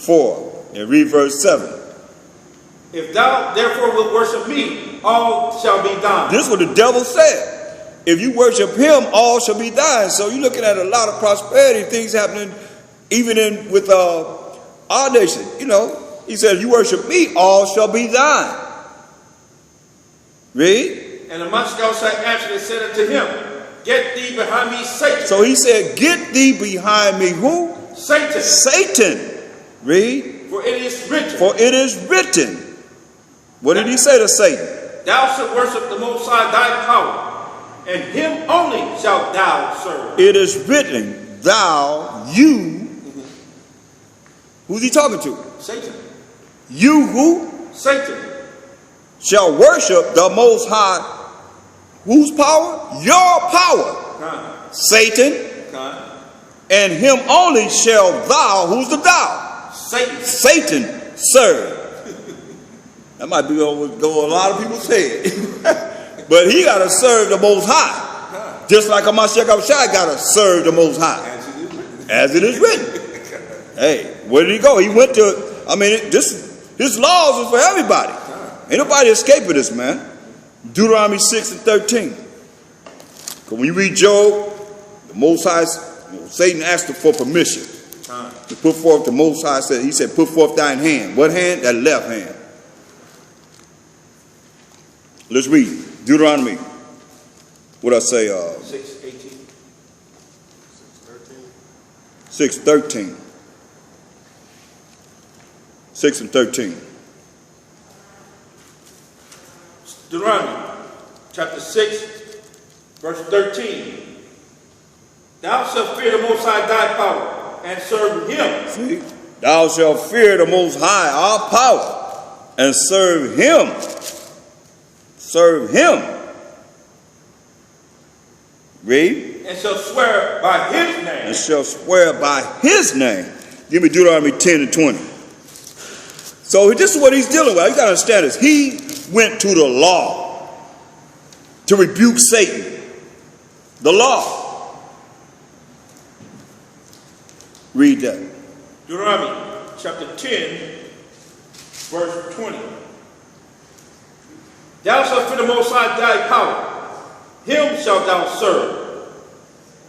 4. And read verse 7. If thou therefore wilt worship me, all shall be thine. This is what the devil said. If you worship him, all shall be thine. So you're looking at a lot of prosperity, things happening even with our nation. You know, he said, if you worship me, all shall be thine. Read. And the Moscow answered and said unto him, Get thee behind me, Satan. So he said, get thee behind me, who? Satan. Satan. Read. For it is written. For it is written. What did he say to Satan? Thou shalt worship the Most High thy power, and him only shalt thou serve. It is written, thou, you. Who's he talking to? Satan. You who? Satan. Shall worship the Most High. Whose power? Your power. Satan. And him only shall thou. Who's the thou? Satan. Satan serve. That might be go a lot of people's head. But he got to serve the Most High. Just like Hamashiach Abishai got to serve the Most High. As it is written. Hey, where did he go? He went to, his laws is for everybody. Ain't nobody escaping this, man. Deuteronomy 6 and 13. Because when you read Job, the Most High, Satan asked him for permission to put forth the Most High. He said, put forth thine hand. What hand? That left hand. Let's read Deuteronomy. What I say? 6:18. 6:13. 6 and 13. Deuteronomy chapter 6, verse 13. Thou shalt fear the Most High thy power, and serve him. See? Thou shalt fear the Most High, our power, and serve him. Serve him. Read. And shall swear by his name. And shall swear by his name. Give me Deuteronomy 10 and 20. So this is what he's dealing with. You got to understand this. He went to the law to rebuke Satan. The law. Read that. Deuteronomy chapter 10, verse 20. Thou shalt fear the Most High thy power, him shalt thou serve,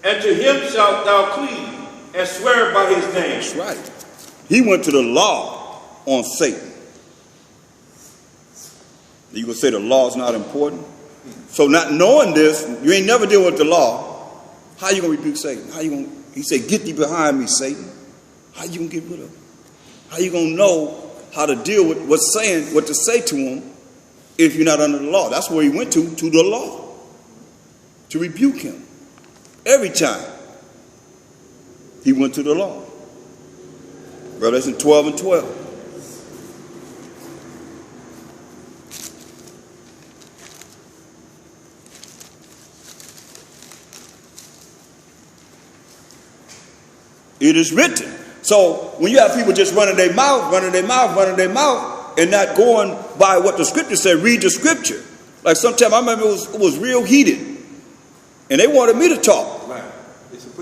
and to him shalt thou cleave, and swear by his name. That's right. He went to the law on Satan. You gonna say the law is not important? So not knowing this, you ain't never deal with the law. How you gonna rebuke Satan? How you gonna? He said, "Get thee behind me, Satan." How you gonna get rid of him? How you gonna know how to deal with what to say to him if you're not under the law? That's where he went to the law, to rebuke him. Every time he went to the law. Revelation 12 and 12. It is written. So when you have people just running their mouth, and not going by what the scripture said, read the scripture. Like sometimes I remember it was real heated, and they wanted me to talk. Right. They said,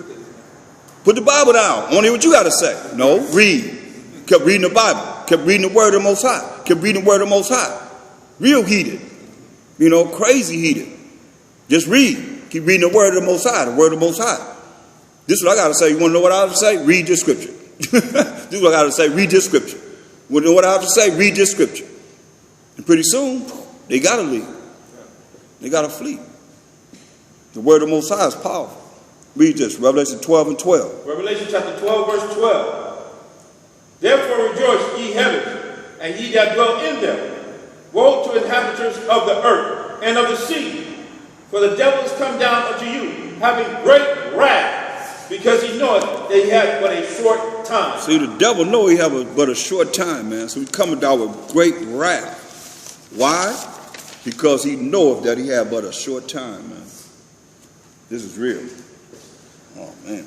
put the Bible down. Only what you got to say. No, read. Kept reading the Bible. Kept reading the word of the Most High. Kept reading the word of the Most High. Real heated. Crazy heated. Just read. Keep reading the word of the Most High. The word of the Most High. This is what I got to say. You want to know what I have to say? Read this scripture. This is what I got to say. Read this scripture. You want to know what I have to say? Read this scripture. And pretty soon, they got to leave. They got to flee. The word of the Most High is powerful. Read this. Revelation 12 and 12. Revelation chapter 12, verse 12. Therefore rejoice, ye heavens, and ye that dwell in them. Woe to inhabitants of the earth and of the sea. For the devil is come down unto you, having great wrath, because he knoweth that he had but a short time. See, the devil know he have but a short time, man. So he's coming down with great wrath. Why? Because he knoweth that he had but a short time, man. This is real. Oh, man.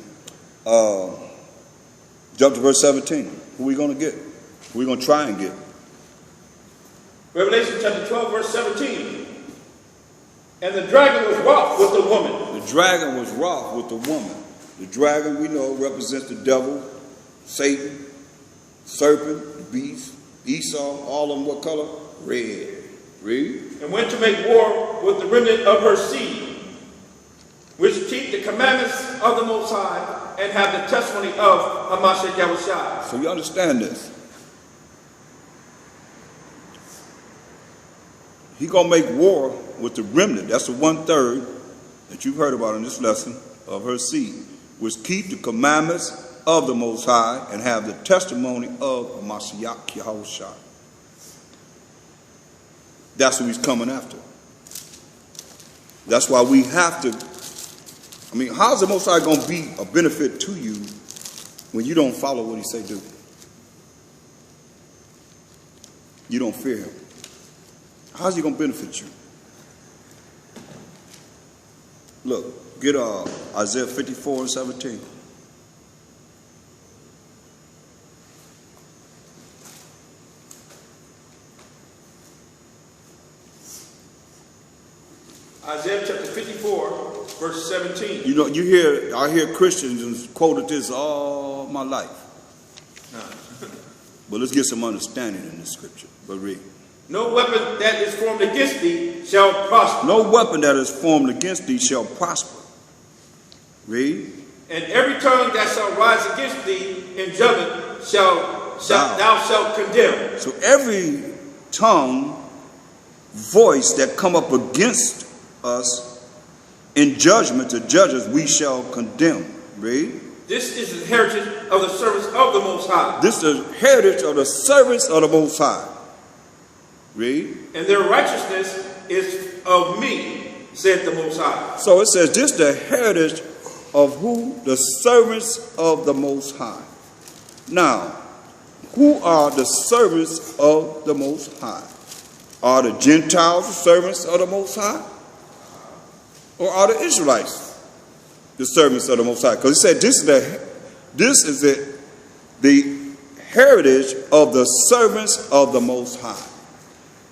Jump to verse 17. Who are we going to get? Who are we going to try and get? Revelation chapter 12, verse 17. And the dragon was wroth with the woman. The dragon was wroth with the woman. The dragon, we know, represents the devil, Satan. serpent, the beast, Esau, all of them what color? Red. Read. And went to make war with the remnant of her seed, which keep the commandments of the Most High and have the testimony of Hamashiach Yahushua. So you understand this. He gonna make war with the remnant. That's the 1/3 that you've heard about in this lesson of her seed, which keep the commandments of the Most High and have the testimony of Hamashiach Yahushua. That's who he's coming after. That's why we have to. I mean, how's the Most High going to be a benefit to you when you don't follow what he say do? You don't fear him. How's he going to benefit you? Look, get Isaiah 54:17. Isaiah chapter 54, verse 17. You know, I hear Christians quoted this all my life. But let's get some understanding in this scripture. But read. No weapon that is formed against thee shall prosper. No weapon that is formed against thee shall prosper. Read. And every tongue that shall rise against thee in judgment thou shalt condemn. So every tongue, voice that come up against us in judgment to judge us, we shall condemn. Read. This is the heritage of the servants of the Most High. This is the heritage of the servants of the Most High. Read. And their righteousness is of me, said the Most High. So it says, this is the heritage of who? The servants of the Most High. Now, who are the servants of the Most High? Are the Gentiles the servants of the Most High? Or are the Israelites the servants of the Most High? Because he said this is the heritage of the servants of the Most High.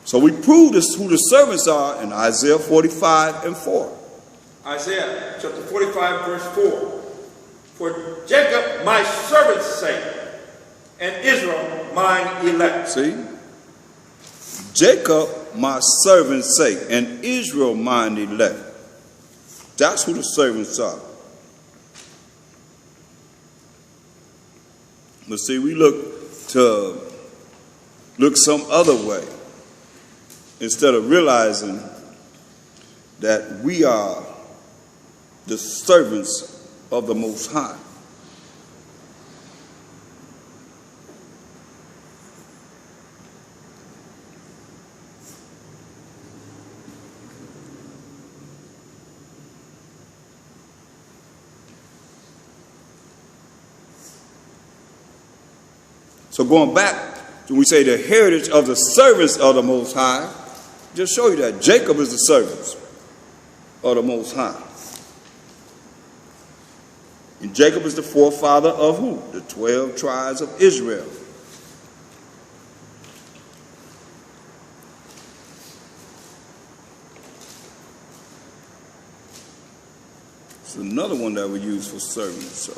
So we prove this who the servants are in Isaiah 45:4. Isaiah chapter 45, verse 4. For Jacob my servant's sake, and Israel mine elect. See? Jacob my servant's sake, and Israel mine elect. That's who the servants are. But see, we look some other way instead of realizing that we are the servants of the Most High. So going back, when we say the heritage of the servants of the Most High, just show you that Jacob is the servants of the Most High. And Jacob is the forefather of who? The 12 tribes of Israel. It's another one that we use for servants.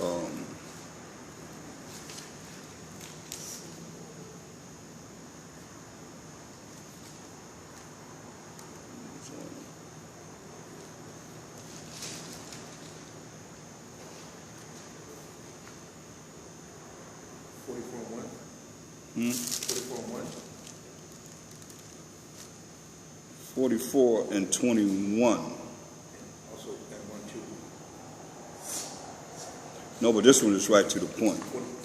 Hmm? 44 and 21. Also, and 1, 2. No, but this one is right to the point.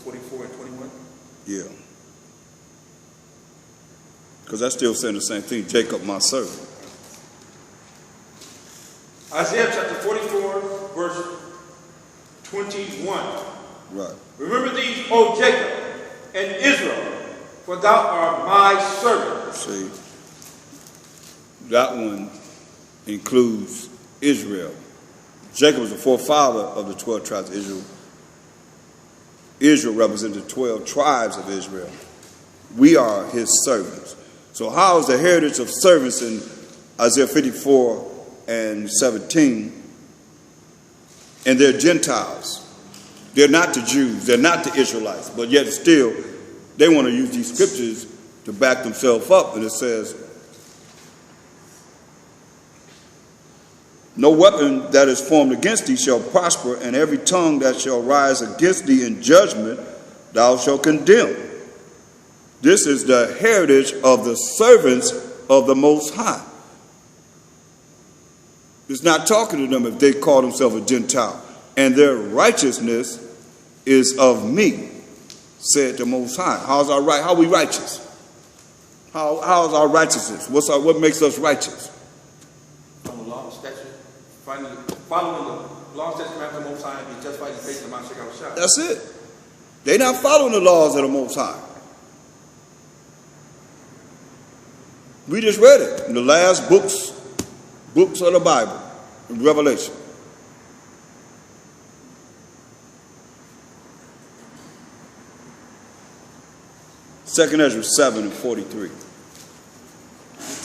44 and 21? Yeah. Because that's still saying the same thing. Jacob, my servant. Isaiah chapter 44, verse 21. Right. Remember these, O Jacob and Israel, for thou art my servant. See, that one includes Israel. Jacob was the forefather of the 12 tribes of Israel. Israel represented the 12 tribes of Israel. We are his servants. So how is the heritage of servants in Isaiah 54 and 17? And they're Gentiles. They're not the Jews. They're not the Israelites. But yet still, they want to use these scriptures to back themselves up, and it says, no weapon that is formed against thee shall prosper, and every tongue that shall rise against thee in judgment thou shalt condemn. This is the heritage of the servants of the Most High. It's not talking to them if they call themselves a Gentile. And their righteousness is of me, said the Most High. How's our right? How are we righteous? How's our righteousness? What makes us righteous? Following the law and statute, following the law and statute of the Most High, and be justified in the face of my Shekau. That's it. They're not following the laws of the Most High. We just read it in the last books of the Bible, in Revelation. Second Ezra 7 and 43. What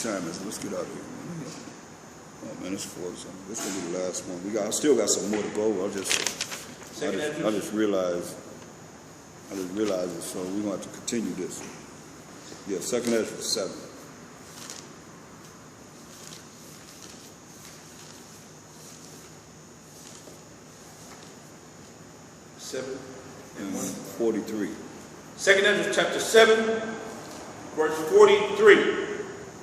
time is it? Let's get out of here. Oh man, it's 40 something. This is gonna be the last one. I still got some more to go. I just realized it, so we're gonna have to continue this. Yeah, Second Ezra 7. And 43. Second Ezra chapter 7, verse 43.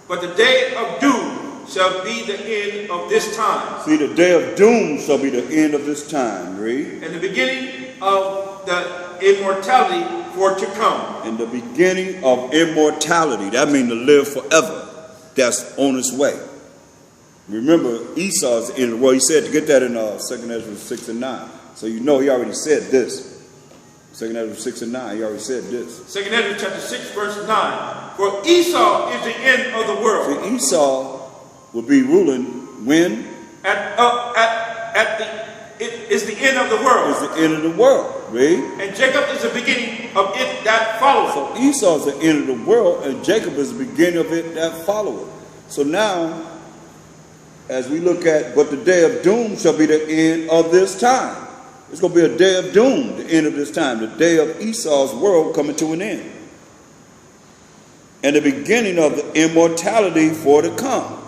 But the day of doom shall be the end of this time. See, the day of doom shall be the end of this time. Read. And the beginning of the immortality for to come. In the beginning of immortality. That means to live forever. That's on its way. Remember, Esau's in the world. He said to get that in 2 Ezra 6 and 9. So you know he already said this. 2 Ezra 6 and 9, he already said this. 2 Ezra chapter 6, verse 9. For Esau is the end of the world. See, Esau will be ruling when? It is the end of the world. It's the end of the world. Read. And Jacob is the beginning of it that followeth. So Esau is the end of the world, and Jacob is the beginning of it that followeth. So now, as we look at, but the day of doom shall be the end of this time. It's going to be a day of doom, the end of this time, the day of Esau's world coming to an end. And the beginning of the immortality for to come,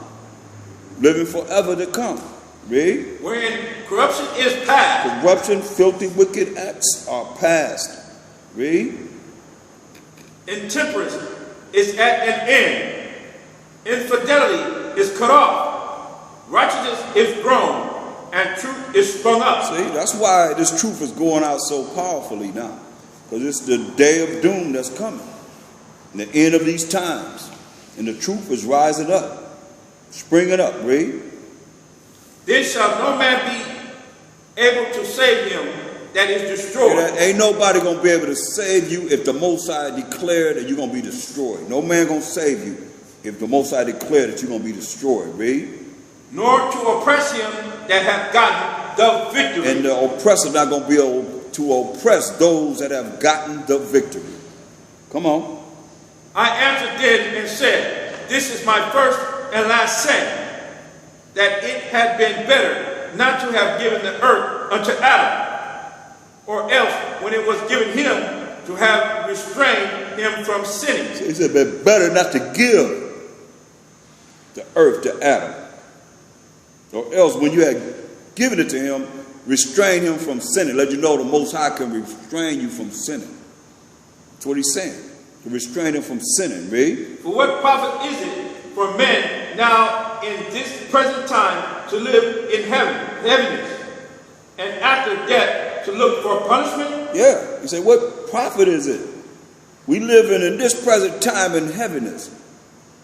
living forever to come. Read. Wherein corruption is past. Corruption, filthy, wicked acts are past. Read. Intemperance is at an end. Infidelity is cut off. Righteousness is grown. And truth is sprung up. See, that's why this truth is going out so powerfully now. Because it's the day of doom that's coming. And the end of these times. And the truth is rising up. Springing up. Read. Then shall no man be able to save him that is destroyed. Ain't nobody going to be able to save you if the Most High declared that you're going to be destroyed. No man going to save you if the Most High declared that you're going to be destroyed. Read. Nor to oppress him that have gotten the victory. And the oppressor not going to be able to oppress those that have gotten the victory. Come on. I answered then and said, this is my first and last saying, that it had been better not to have given the earth unto Adam, or else when it was given him to have restrained him from sinning. So he said, it's better not to give the earth to Adam. Or else when you had given it to him, restrain him from sinning. Let you know the Most High can restrain you from sinning. That's what he's saying. To restrain him from sinning. Read. For what profit is it for men now in this present time to live in heaviness, and after death to look for punishment? Yeah. He said, what profit is it? We live in this present time in heaviness.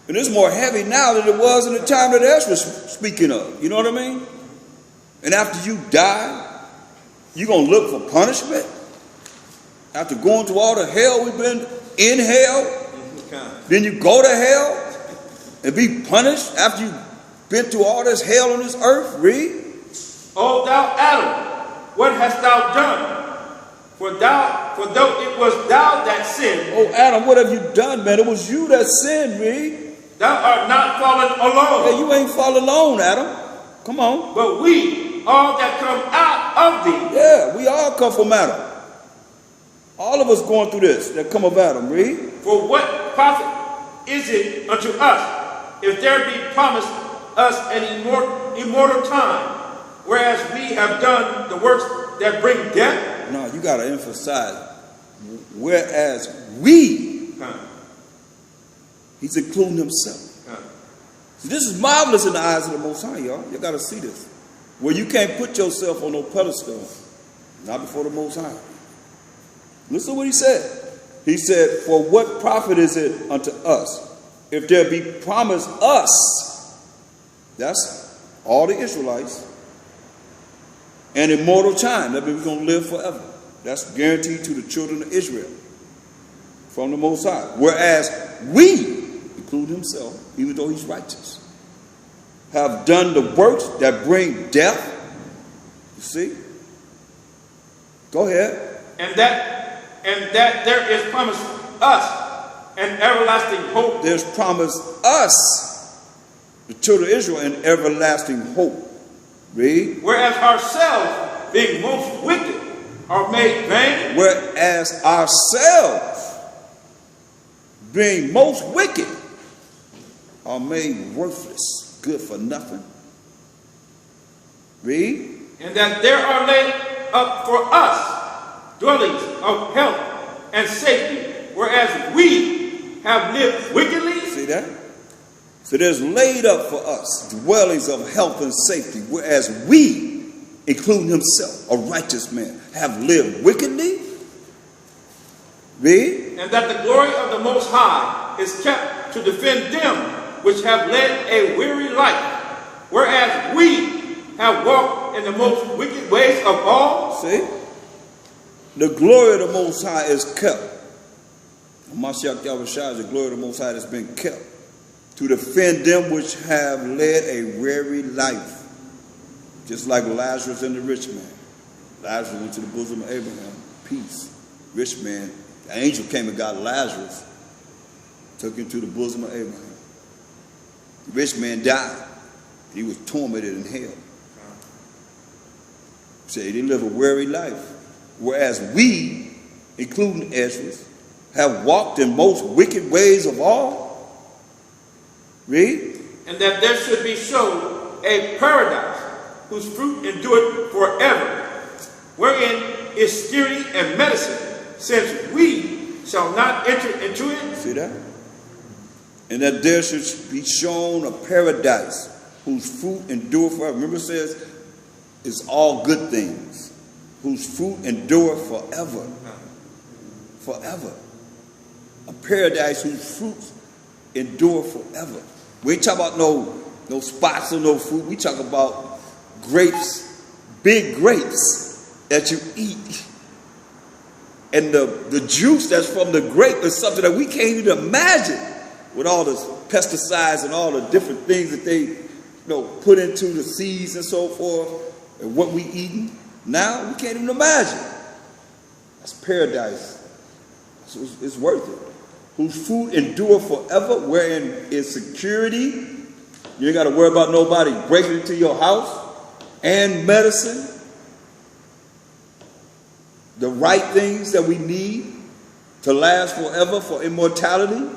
And it's more heavy now than it was in the time that Ezra was speaking of. You know what I mean? And after you die, you're going to look for punishment? After going through all the hell we've been in hell, then you go to hell and be punished after you've been through all this hell on this earth? Read. O thou Adam, what hast thou done? For though it was thou that sinned. Oh Adam, what have you done, man? It was you that sinned, Read. Thou art not fallen alone. Yeah, you ain't fallen alone, Adam. Come on. But we, all that come out of thee. Yeah, we all come from Adam. All of us going through this that come of Adam. Read. For what profit is it unto us if there be promised us an immortal time, whereas we have done the works that bring death? No, you got to emphasize, whereas we, he's including himself. So this is marvelous in the eyes of the Most High, y'all. You got to see this. Where you can't put yourself on no pedestal, not before the Most High. Listen to what he said. He said, for what profit is it unto us if there be promised us, that's all the Israelites, an immortal time, that means we're going to live forever. That's guaranteed to the children of Israel from the Most High. Whereas we, include himself, even though he's righteous, have done the works that bring death. You see? Go ahead. And that there is promised us an everlasting hope. There's promised us, the children of Israel, an everlasting hope. Read. Whereas ourselves, being most wicked, are made vain. Whereas ourselves, being most wicked, are made worthless, good for nothing. Read. And that there are laid up for us dwellings of health and safety, whereas we have lived wickedly. See that? So there's laid up for us dwellings of health and safety, whereas we, including himself, a righteous man, have lived wickedly. Read. And that the glory of the Most High is kept to defend them which have led a weary life, whereas we have walked in the most wicked ways of all. See? The glory of the Most High is kept. Mashiach Yahushua, the glory of the Most High has been kept to defend them which have led a weary life. Just like Lazarus and the rich man. Lazarus went to the bosom of Abraham. Peace. Rich man. The angel came and got Lazarus. Took him to the bosom of Abraham. The rich man died. He was tormented in hell. Say they live a weary life. Whereas we, including Ezra, have walked in most wicked ways of all. Read. And that there should be shown a paradise whose fruit endureth forever, wherein is security and medicine, since we shall not enter into it. See that? And that there should be shown a paradise whose fruit endure forever. Remember it says, it's all good things, whose fruit endure forever. Forever. A paradise whose fruits endure forever. We ain't talking about no spots or no fruit. We talk about grapes, big grapes that you eat. And the juice that's from the grape is something that we can't even imagine with all the pesticides and all the different things that they put into the seeds and so forth and what we eating. Now we can't even imagine. That's paradise. So it's worth it. Whose fruit endure forever, wherein is security. You ain't got to worry about nobody breaking into your house. And medicine. The right things that we need to last forever for immortality.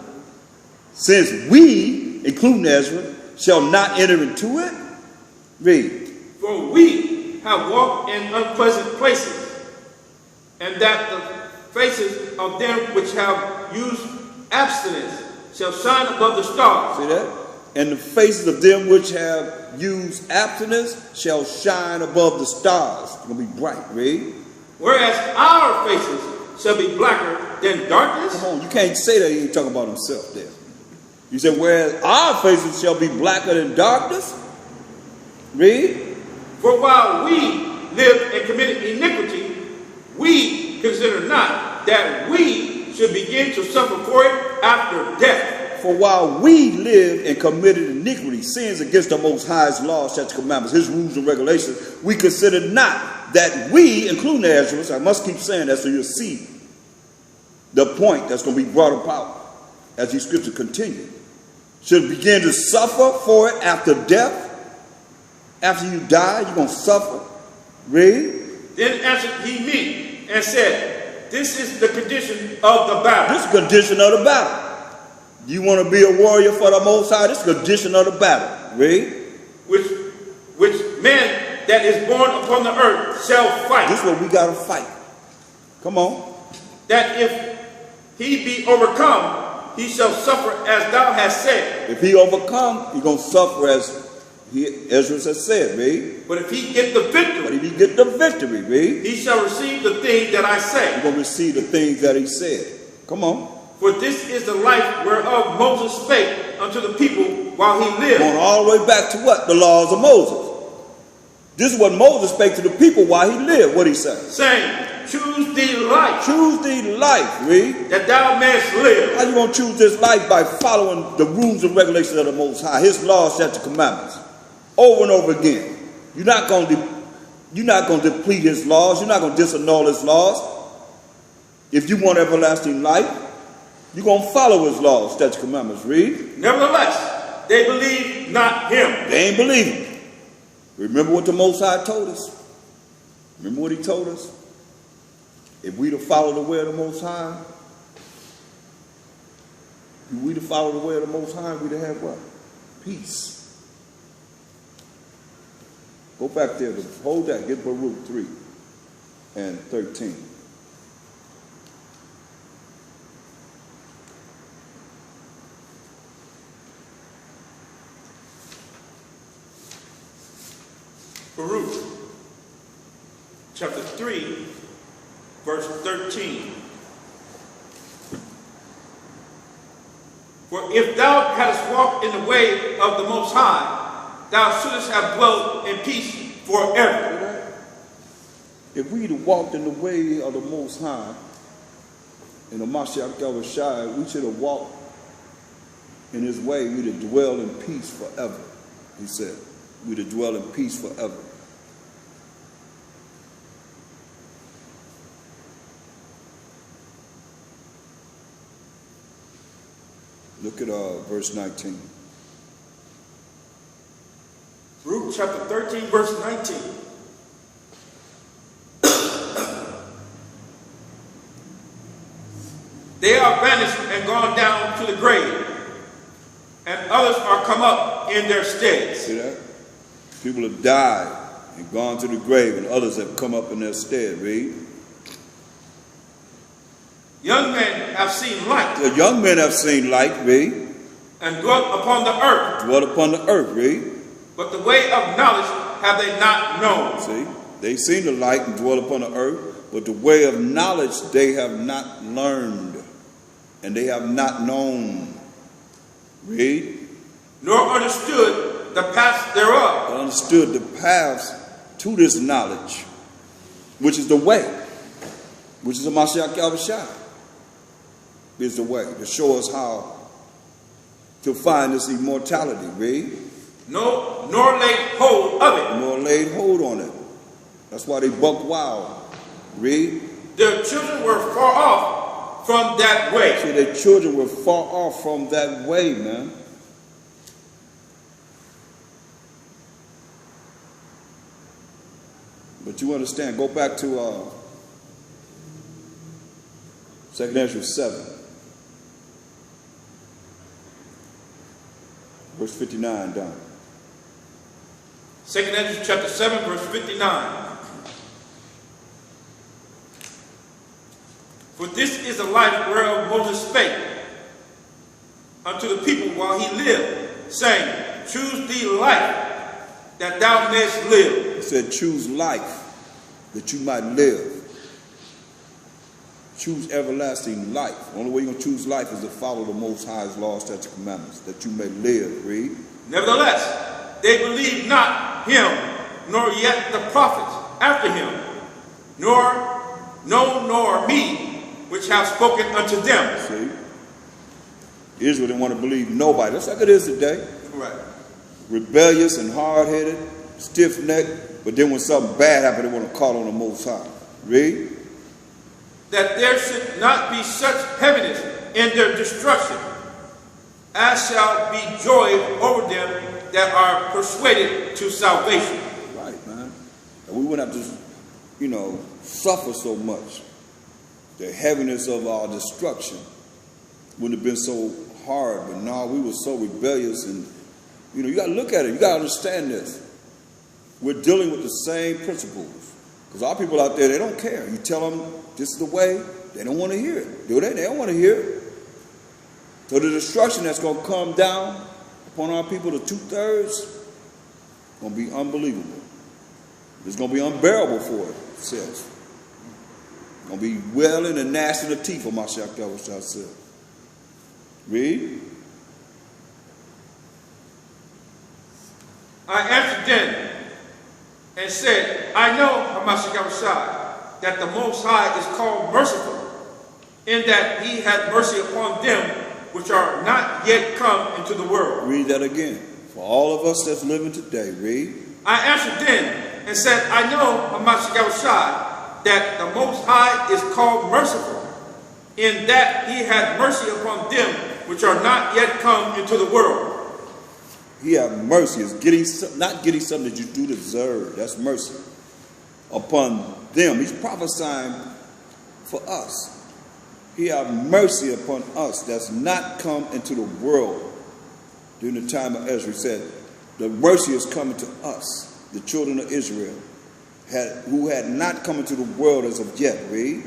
Since we, including Ezra, shall not enter into it. Read. For we have walked in unpleasant places, and that the faces of them which have used abstinence shall shine above the stars. See that? And the faces of them which have used abstinence shall shine above the stars. It's going to be bright. Read. Whereas our faces shall be blacker than darkness. Come on, you can't say that. He ain't talking about himself there. You said, whereas our faces shall be blacker than darkness. Read. For while we live and committed iniquity, we consider not that we should begin to suffer for it after death. For while we live and committed iniquity, sins against the Most High's laws, statutes, commandments, his rules and regulations, we consider not that we, including Ezra, I must keep saying that so you'll see the point that's going to be brought about as these scriptures continue, should begin to suffer for it after death. After you die, you're going to suffer. Read. Then answered he me and said, this is the condition of the battle. This is the condition of the battle. You want to be a warrior for the Most High? This is the condition of the battle. Read. Which man that is born upon the earth shall fight. This is what we got to fight. Come on. That if he be overcome, he shall suffer as thou hast said. If he overcome, he's going to suffer as Ezra has said. Read. But if he get the victory, But if he get the victory, read, he shall receive the thing that I say. he's going to receive the things that he said. Come on. For this is the life whereof Moses spake unto the people while he lived. Going all the way back to what? The laws of Moses. This is what Moses spake to the people while he lived. What he said? Saying, choose thee life, Choose thee life, read. that thou mayest live. How you going to choose this life? By following the rules and regulations of the Most High. His laws, statutes, commandments. Over and over again. You're not going to deplete his laws. You're not going to disannul his laws. If you want everlasting life, you're going to follow his laws, statutes, commandments. Read. Nevertheless, they believe not him. They ain't believing. Remember what the Most High told us? Remember what he told us? If we to follow the way of the Most High, if we to follow the way of the Most High, we to have what? Peace. Go back there. Hold that. Get Baruch 3 and 13. Baruch, chapter 3, verse 13. For if thou hadst walked in the way of the Most High, thou shouldest have dwelt in peace forever. If we had walked in the way of the Most High, in the Mashiach Yahushua, we should have walked in his way. We'd have dwelled in peace forever, he said. We'd have dwelled in peace forever. Look at verse 19. Baruch chapter 13, verse 19. They are banished and gone down to the grave, and others are come up in their stead. See that? People have died and gone to the grave, and others have come up in their stead. Read. Young men have seen light. The young men have seen light. Read. And dwelt upon the earth. Dwelt upon the earth. Read. But the way of knowledge have they not known. See, they seen the light and dwell upon the earth, but the way of knowledge they have not learned, and they have not known. Read. Nor understood the paths thereof. They understood the paths to this knowledge, which is the way, which is the Mashiach Yahushua, is the way to show us how to find this immortality. Read. No, nor laid hold of it. Nor laid hold on it. That's why they buck wild. Read. Their children were far off from that way. See, their children were far off from that way, man. But you understand, go back to 2nd Ezra 7. Verse 59 down. 2nd Ezra chapter 7, verse 59. For this is the life whereof Moses spake unto the people while he lived, saying, choose thee life, that thou mayest live. He said, choose life, that you might live. Choose everlasting life. The only way you're going to choose life is to follow the Most High's laws, statutes, and commandments, that you may live. Read. Nevertheless, they believed not him, nor yet the prophets after him, nor me, which have spoken unto them. See? Israel didn't want to believe nobody. That's like it is today. Right. Rebellious and hard-headed, stiff-necked, but then when something bad happened, they want to call on the Most High. Read. That there should not be such heaviness in their destruction, as shall be joy over them that are persuaded to salvation. Right, man. And we wouldn't have to, suffer so much the heaviness of our destruction wouldn't have been so hard. But no, we were so rebellious. And, you got to look at it. You got to understand this. We're dealing with the same principles. Because our people out there, they don't care. You tell them this is the way, they don't want to hear it. Do they? They don't want to hear it. So the destruction that's going to come down upon our people, the 2/3, is going to be unbelievable. It's going to be unbearable for itself. It's going to be wailing and gnashing the teeth of Mashiach Yahushua said. Read. I answered them and said, I know, Mashiach Yahushua, that the Most High is called merciful, in that he had mercy upon them which are not yet come into the world. Read that again. For all of us that's living today, read. I answered them and said, I know, Mashiach Yahushua, that the Most High is called merciful, in that he had mercy upon them which are not yet come into the world. He had mercy. Is not getting something that you do deserve. That's mercy upon them. He's prophesying for us. He had mercy upon us that's not come into the world. During the time of Ezra, he said, the mercy is coming to us, the children of Israel, who had not come into the world as of yet. Read.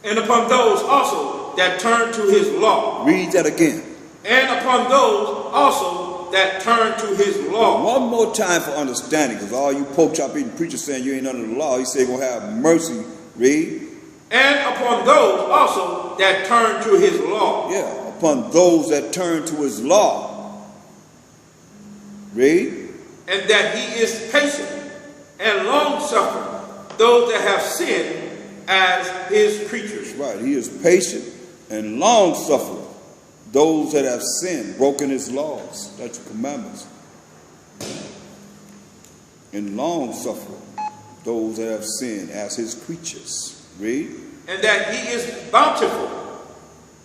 And upon those also that turn to his law. Read that again. And upon those also that turn to his law. One more time for understanding, because all you pork chop eating preachers saying you ain't under the law, he said he's going to have mercy. Read. And upon those also that turn to his law. Yeah, upon those that turn to his law. Read. And that he is patient and long-suffering those that have sinned as his creatures. Right, he is patient and long-suffering those that have sinned, broken his laws, that's the commandments. And long-suffering those that have sinned as his creatures. Read. And that he is bountiful,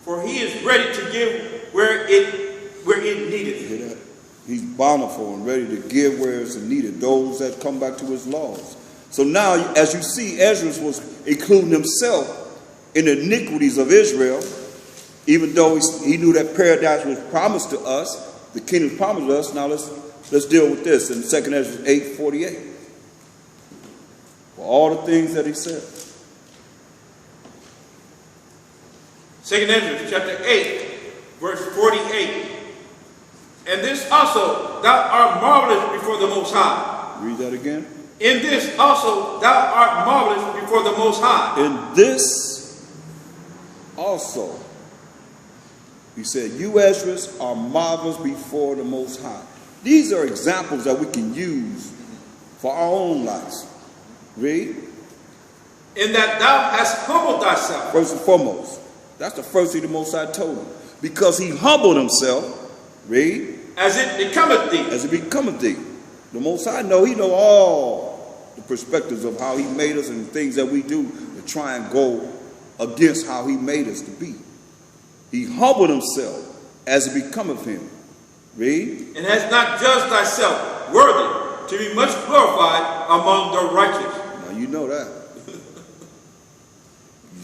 for he is ready to give where it needed. Hear that? He's bountiful and ready to give where it's needed, those that come back to his laws. So now, as you see, Ezra was including himself in the iniquities of Israel, even though he knew that paradise was promised to us, the kingdom promised us. Now let's deal with this in 2 Ezra 8:48. For all the things that he said. 2 Ezra chapter 8, verse 48. And this also thou art marvelous before the Most High. Read that again. In this also thou art marvelous before the Most High. In this also, he said, you, Ezra, are marvelous before the Most High. These are examples that we can use for our own lives. Read. In that thou hast humbled thyself. First and foremost. That's the first thing the Most High told him. Because he humbled himself. Read. As it becometh thee. As it becometh thee. The Most High he know all the perspectives of how he made us and the things that we do to try and go against how he made us to be. He humbled himself as it becometh him. Read. And has not judged thyself worthy to be much glorified among the righteous. Now you know that.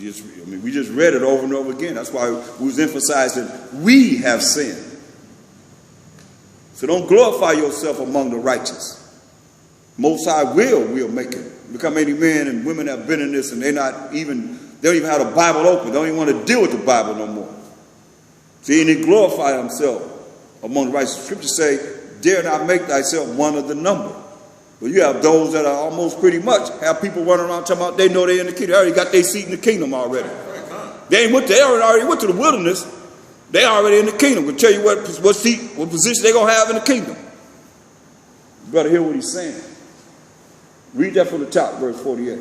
We just read it over and over again. That's why we was emphasizing we have sinned. So don't glorify yourself among the righteous. Most High will make it. Look how many men and women have been in this and they don't even have the Bible open. They don't even want to deal with the Bible no more. See, and he glorified himself among the righteous. Scriptures say, dare not make thyself one of the number. But you have those that are almost pretty much have people running around talking about they know they're in the kingdom. They already got their seat in the kingdom already. They already went to the wilderness. They already in the kingdom. We'll tell you what seat, what position they're going to have in the kingdom. You better hear what he's saying. Read that from the top, verse 48.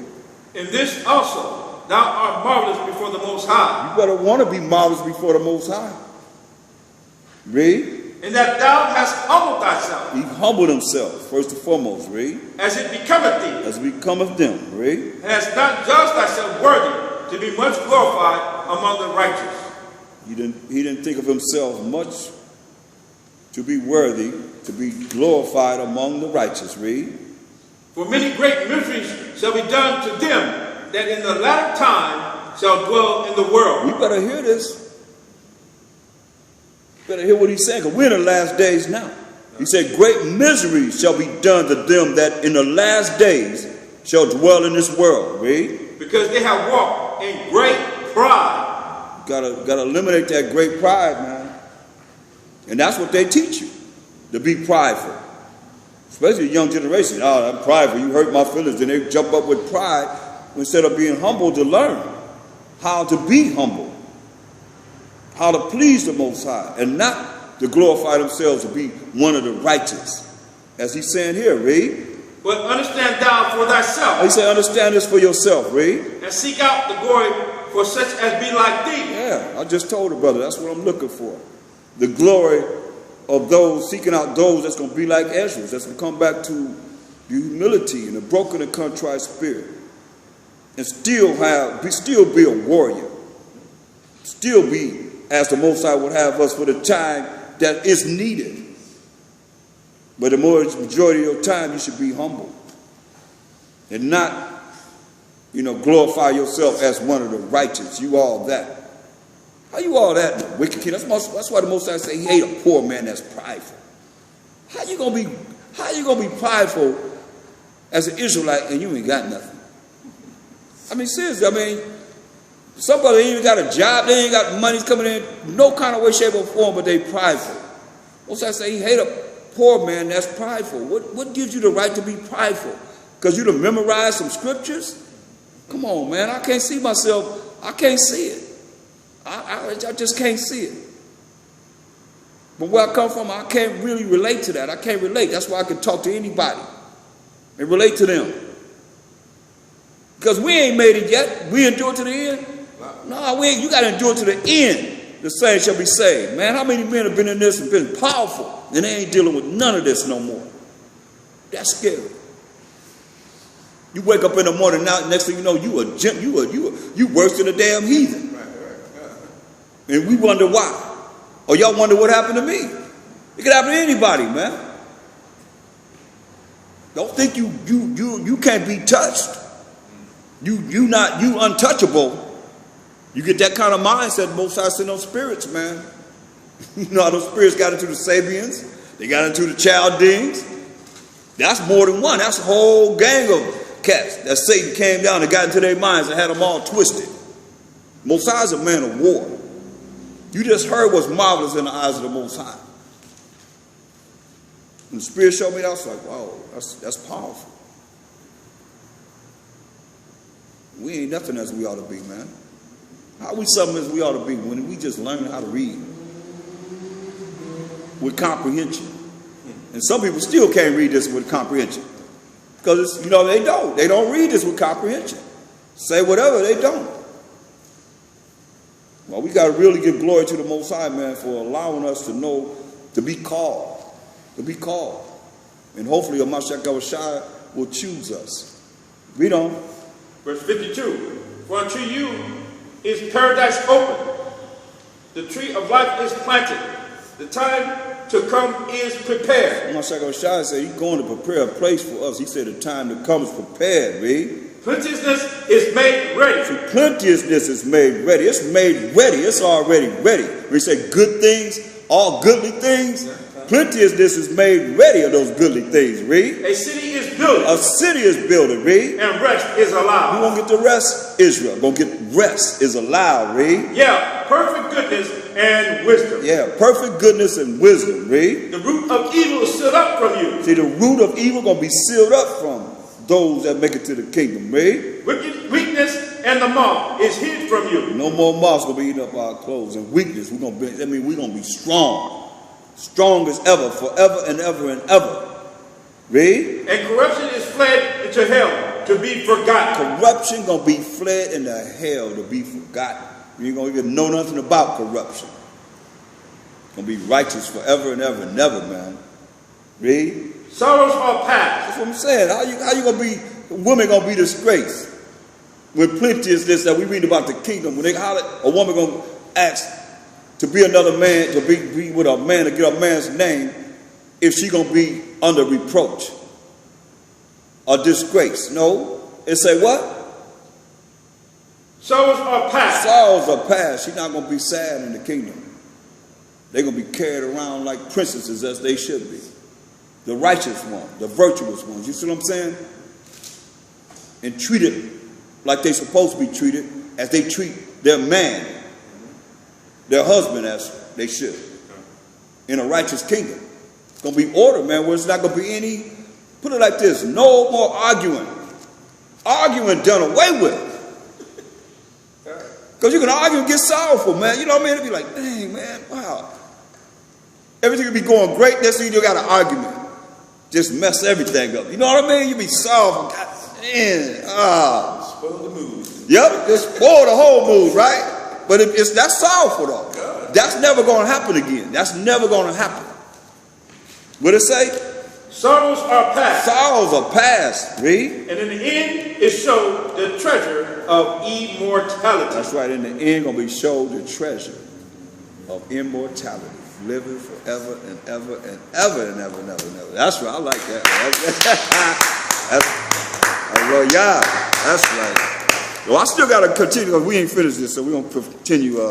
In this also thou art marvelous before the Most High. You better want to be marvelous before the Most High. Read. In that thou hast humbled thyself. He humbled himself, first and foremost. Read. As it becometh thee. As it becometh them. Read. And hast not judged thyself worthy to be much glorified among the righteous. He didn't think of himself much to be worthy to be glorified among the righteous. Read. For many great miseries shall be done to them that in the latter time shall dwell in the world. You better hear this. Better hear what he's saying, because we're in the last days now. He said, great misery shall be done to them that in the last days shall dwell in this world. Read. Because they have walked in great pride. Gotta eliminate that great pride, man. And that's what they teach you, to be prideful. Especially the young generation. Oh, I'm prideful. You hurt my feelings. And they jump up with pride instead of being humble to learn how to be humble. How to please the Most High and not to glorify themselves to be one of the righteous. As he's saying here, read. But understand thou for thyself. He said, understand this for yourself, read. And seek out the glory for such as be like thee. Yeah, I just told the brother, that's what I'm looking for. The glory of those, seeking out those that's going to be like Ezra, that's going to come back to the humility and the broken and contrite spirit. And still be a warrior. Still be as the Most High would have us for the time that is needed. But the majority of your time, you should be humble. And not, glorify yourself as one of the righteous. You all that. How you all that, wicked kid? That's why the Most High say he hate a poor man that's prideful. How you gonna be prideful as an Israelite and you ain't got nothing? I mean, seriously, somebody ain't even got a job, they ain't got money coming in, no kind of way, shape, or form, but they prideful. Most I say he hate a poor man that's prideful. What gives you the right to be prideful? Because you to memorize some scriptures? Come on, man, I can't see myself, I can't see it. I just can't see it. But where I come from, I can't really relate to that. I can't relate. That's why I can talk to anybody and relate to them. Because we ain't made it yet. We endure to the end. No, we ain't. You got to endure to the end. The saints shall be saved. Man, how many men have been in this and been powerful and they ain't dealing with none of this no more? That's scary. You wake up in the morning now, next thing you know, you worse than a damn heathen. And we wonder why. Or y'all wonder what happened to me. It could happen to anybody, man. Don't think you can't be touched. You untouchable. You get that kind of mindset, Most High send those spirits, man. You know how those spirits got into the Sabians? They got into the Chaldeans. That's more than one. That's a whole gang of cats that Satan came down and got into their minds and had them all twisted. Most High is a man of war. You just heard what's marvelous in the eyes of the Most High. And the Spirit showed me that, I was like, wow, that's powerful. We ain't nothing as we ought to be, man. How we something as we ought to be when we just learn how to read with comprehension? And some people still can't read this with comprehension. Because, they don't. They don't read this with comprehension. Say whatever, they don't. Well, we got to really give glory to the Most High, man, for allowing us to know, to be called. To be called. And hopefully, Mashiach Yahushua will choose us. Read on. Verse 52. For unto you is paradise open. The tree of life is planted. The time to come is prepared. Mashiach Yahushua said he's going to prepare a place for us. He said the time to come is prepared, read. Plenteousness is made ready. See, plenteousness is made ready. It's made ready. It's already ready. We say good things, all goodly things. Plenteousness is made ready of those goodly things, read. A city is built. A city is building, read. And rest is allowed. Who won't get the rest? Israel. Gonna get rest is allowed, read. Yeah, perfect goodness and wisdom. Yeah, perfect goodness and wisdom, read. The root of evil is sealed up from you. See, the root of evil gonna be sealed up from those that make it to the kingdom, read. Weakness and the moth is hid from you. No more moths gonna be eating up our clothes. And weakness, we're gonna be strong. Strong as ever, forever and ever and ever. Read. And corruption is fled into hell to be forgotten. Corruption gonna be fled into hell to be forgotten. You ain't gonna even know nothing about corruption. Gonna be righteous forever and ever and ever, man. Read. Sorrows are past. That's what I'm saying. How you gonna be? Women gonna be disgraced when plenty is this that we read about the kingdom. When they holler, a woman gonna ask to be another man, to be with a man, to get a man's name, if she gonna be under reproach or disgrace. No, it say what? Sorrows are past. Sorrows are past. She's not going to be sad in the kingdom. They're going to be carried around like princesses as they should be. The righteous ones, the virtuous ones. You see what I'm saying? And treated like they're supposed to be treated, as they treat their man, their husband, as they should. In a righteous kingdom. It's going to be order, man, where it's not going to be any, put it like this, no more arguing. Arguing done away with. Because you can argue and get sorrowful, man. You know what I mean? It'd be like, dang, man, wow. Everything would be going great. Next thing you got an argument. Just mess everything up. You know what I mean? You be sorrowful. God damn. Spoil the mood. Yep, just spoil the whole mood, right? But that's sorrowful, though. That's never going to happen again. That's never going to happen. What it say? Sorrows are past. Sorrows are past. Read. And in the end is shown the treasure of immortality. That's right. In the end, going to be showed the treasure of immortality. Living forever and ever and ever and ever and ever and ever. That's right. I like that. Yeah, that's right. Well, I still got to continue because we ain't finished this, so we're going to continue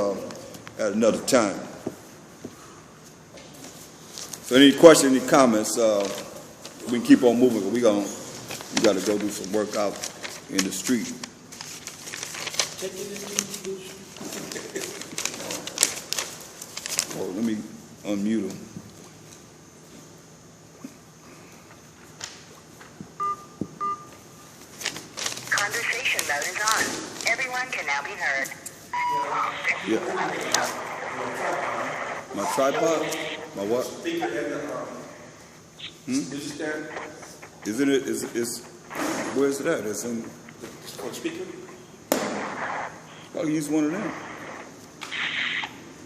at another time. So any questions, any comments, we can keep on moving. We got to go do some work out in the street. Oh, let me unmute him. Conversation mode is on. Everyone can now be heard. Yeah. My tripod? My what? Speaker and the music stand. Isn't it? Is where's it at? It's in. On speaker. I'll use one of them.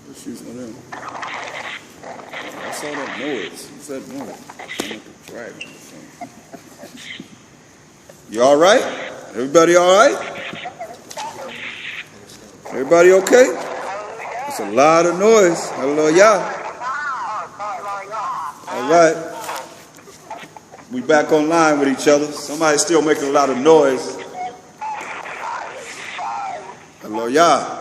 Let's use one of them. I saw that noise. What's that noise? I'm like a dragon. You all right? Everybody all right? Everybody okay? That's a lot of noise. Hallelujah. All right. We back online with each other. Somebody's still making a lot of noise. Hallelujah.